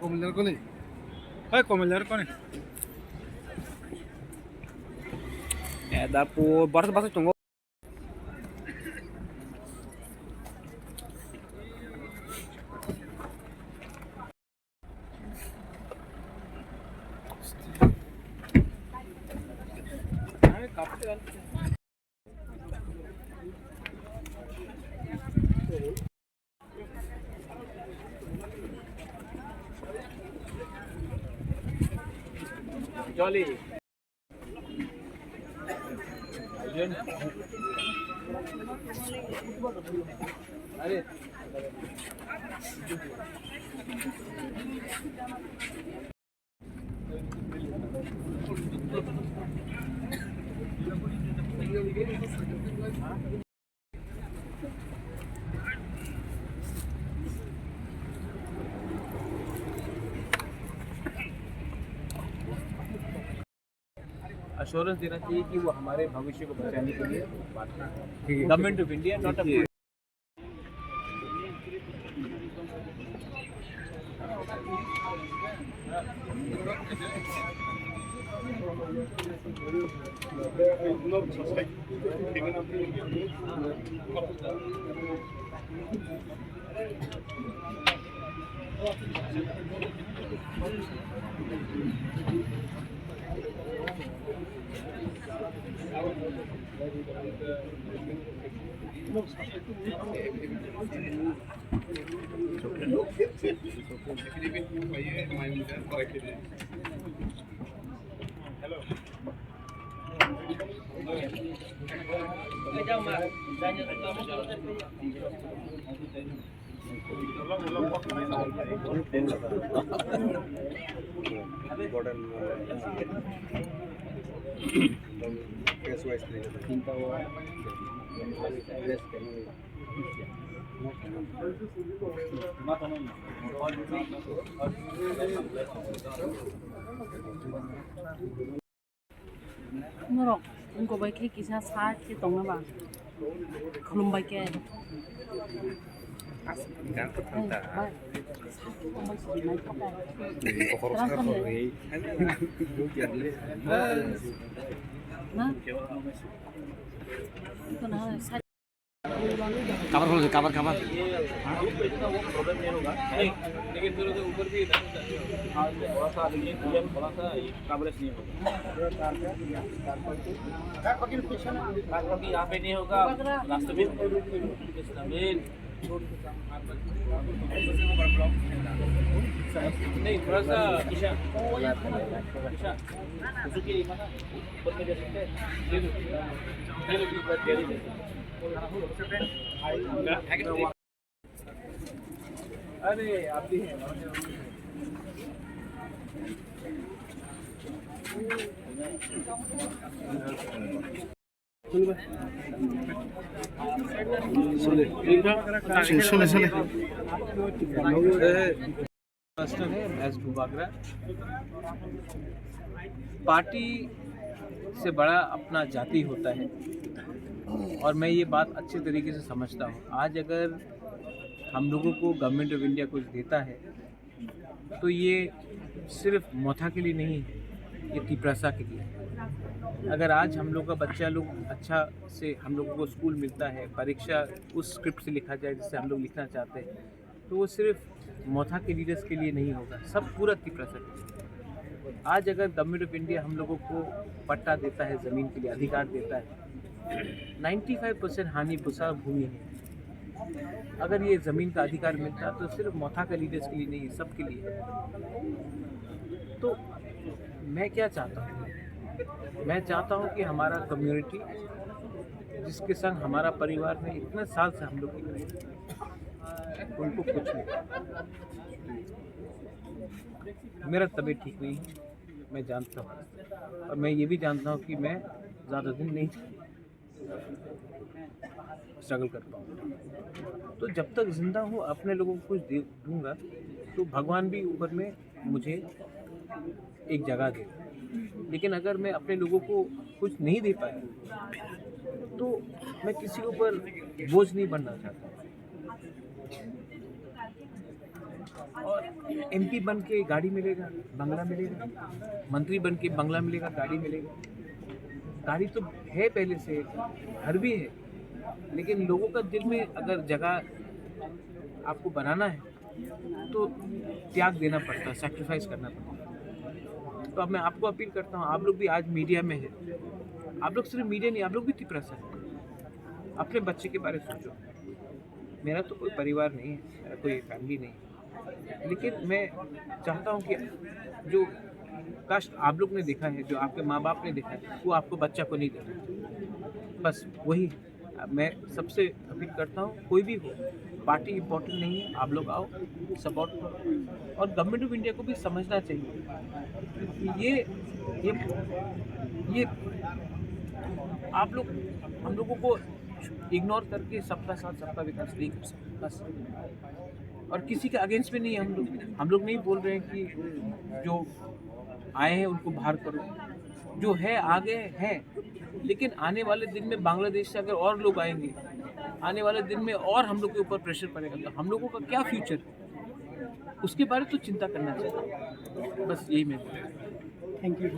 কমিলার কোনে কমিলার কোনে dapur baras tunggu Jolly. अरे अश्योरेंस देना चाहिए कि वो हमारे भविष्य को बचाने के लिए government of India not a Ngorok, ungko bai ke kisa sa ke tong na ba. Khulum bai ke. Kan tertanta. Nah. Itu nah sa Kabar खोलो kabar kabar प्रॉब्लम नहीं होगा लेकिन फिर उसके ऊपर भी थोड़ा सा कवरेज नहीं होगा यहाँ पे नहीं होगा रास्ते में नहीं थोड़ा सा ईशा ऊपर में जा सकते अरे आप भी हैं पार्टी से बड़ा अपना जाति होता है और मैं ये बात अच्छे तरीके से समझता हूँ। आज अगर हम लोगों को गवर्नमेंट ऑफ इंडिया कुछ देता है तो ये सिर्फ मोथा के लिए नहीं है, ये तिप्रसा के लिए है। अगर आज हम लोग का बच्चा लोग अच्छा से हम लोगों को स्कूल मिलता है, परीक्षा उस स्क्रिप्ट से लिखा जाए जिससे हम लोग लिखना चाहते हैं, तो वो सिर्फ मोथा के लीडर्स के लिए नहीं होगा, सब पूरा तिप्रसा के लिए। आज अगर गवर्नमेंट ऑफ इंडिया हम लोगों को पट्टा देता है, ज़मीन के लिए अधिकार देता है, 95% हानि भूसा भूमि है। अगर ये ज़मीन का अधिकार मिलता तो सिर्फ मोथा का लीडर्स के लिए नहीं, सबके लिए। तो मैं क्या चाहता हूँ? मैं चाहता हूँ कि हमारा कम्युनिटी जिसके संग हमारा परिवार में इतने साल से हम लोग उनको कुछ नहीं। मेरा तबीयत ठीक नहीं है, मैं जानता हूँ, और मैं ये भी जानता हूँ कि मैं ज़्यादा दिन नहीं स्ट्रगल कर पाऊँ। तो जब तक जिंदा हूँ अपने लोगों को कुछ दे दूँगा तो भगवान भी ऊपर में मुझे एक जगह दे। लेकिन अगर मैं अपने लोगों को कुछ नहीं दे पाया तो मैं किसी के ऊपर बोझ नहीं बनना चाहता। और MP बन के गाड़ी मिलेगा, बंगला मिलेगा, मंत्री बन के बंगला मिलेगा, गाड़ी मिलेगा। गाड़ी तो है पहले से, घर भी है, लेकिन लोगों का दिल में अगर जगह आपको बनाना है तो त्याग देना पड़ता है, सैक्रिफाइस करना पड़ता है। तो अब मैं आपको अपील करता हूँ, आप लोग भी आज मीडिया में है, आप लोग सिर्फ मीडिया नहीं, आप लोग भी त्रिपुरा है। अपने बच्चे के बारे में सोचो। मेरा तो कोई परिवार नहीं है, मेरा कोई फैमिली नहीं है, लेकिन मैं चाहता हूँ कि जो कष्ट आप लोग ने देखा है, जो आपके माँ बाप ने देखा है, वो आपको बच्चा को नहीं देना। बस वही मैं सबसे अपील करता हूँ। कोई भी हो, पार्टी इम्पोर्टेंट नहीं है, आप लोग आओ, सपोर्ट करो। और गवर्नमेंट ऑफ इंडिया को भी समझना चाहिए कि ये आप लोग हम लोगों को इग्नोर करके सबका साथ सबका विकास नहीं कर सकते बस। और किसी के अगेंस्ट में नहीं है हम लोग नहीं बोल रहे हैं कि जो आए हैं उनको बाहर करो, जो है आगे है, लेकिन आने वाले दिन में बांग्लादेश से अगर और लोग आएंगे, आने वाले दिन में और हम लोग के ऊपर प्रेशर पड़ेगा, तो हम लोगों का क्या फ्यूचर है, उसके बारे में तो चिंता करना चाहिए। बस यही मैं थैंक यू।